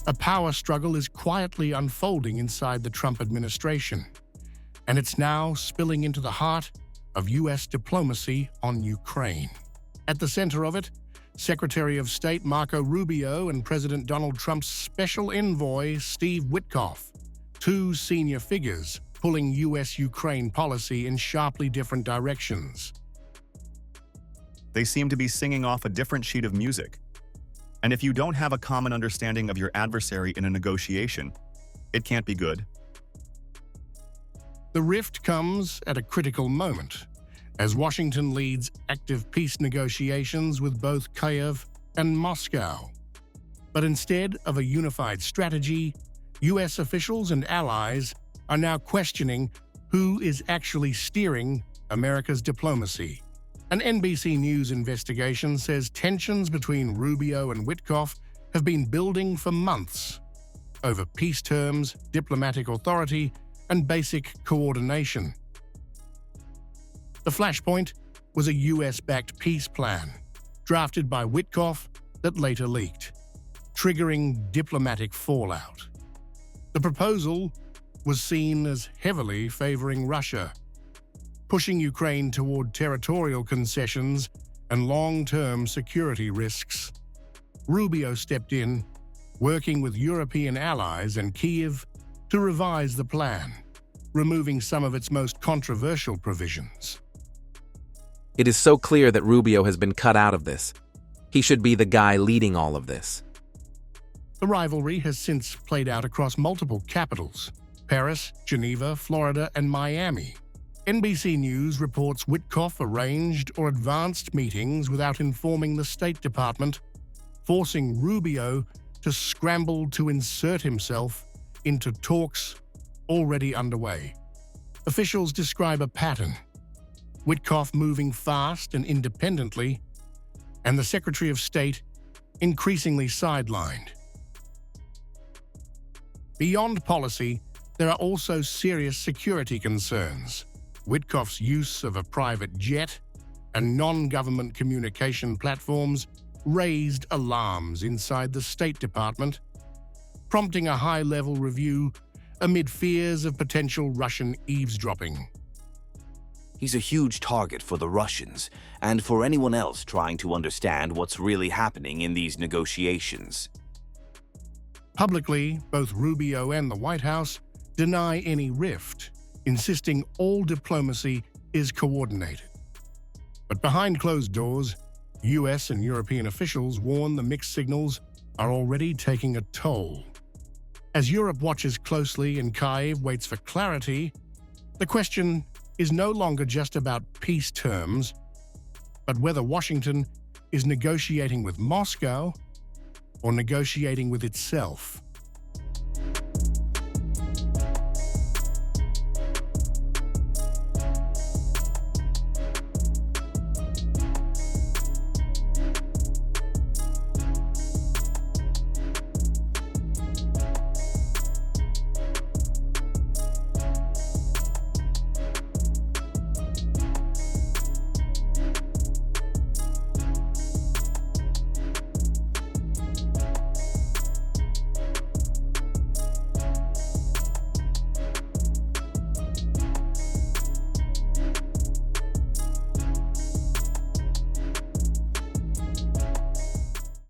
A power struggle is quietly unfolding inside the Trump administration, and it's now spilling into the heart of U.S. diplomacy on Ukraine. At the center of it, Secretary of State Marco Rubio and President Donald Trump's special envoy, Steve Witkoff, two senior figures pulling U.S.-Ukraine policy in sharply different directions. They seem to be singing off a different sheet of music. And if you don't have a common understanding of your adversary in a negotiation, it can't be good. The rift comes at a critical moment, as Washington leads active peace negotiations with both Kyiv and Moscow. But instead of a unified strategy, U.S. officials and allies are now questioning who is actually steering America's diplomacy. An NBC News investigation says tensions between Rubio and Witkoff have been building for months over peace terms, diplomatic authority, and basic coordination. The flashpoint was a US-backed peace plan, drafted by Witkoff that later leaked, triggering diplomatic fallout. The proposal was seen as heavily favoring Russia, pushing Ukraine toward territorial concessions and long-term security risks. Rubio stepped in, working with European allies and Kyiv to revise the plan, removing some of its most controversial provisions. It is so clear that Rubio has been cut out of this. He should be the guy leading all of this. The rivalry has since played out across multiple capitals: Paris, Geneva, Florida, and Miami. NBC News reports Witkoff arranged or advanced meetings without informing the State Department, forcing Rubio to scramble to insert himself into talks already underway. Officials describe a pattern: Witkoff moving fast and independently, and the Secretary of State increasingly sidelined. Beyond policy, there are also serious security concerns. Witkoff's use of a private jet and non-government communication platforms raised alarms inside the State Department, prompting a high-level review amid fears of potential Russian eavesdropping. He's a huge target for the Russians and for anyone else trying to understand what's really happening in these negotiations. Publicly, both Rubio and the White House deny any rift, insisting all diplomacy is coordinated. But behind closed doors, US and European officials warn the mixed signals are already taking a toll. As Europe watches closely and Kyiv waits for clarity, the question is no longer just about peace terms, but whether Washington is negotiating with Moscow or negotiating with itself.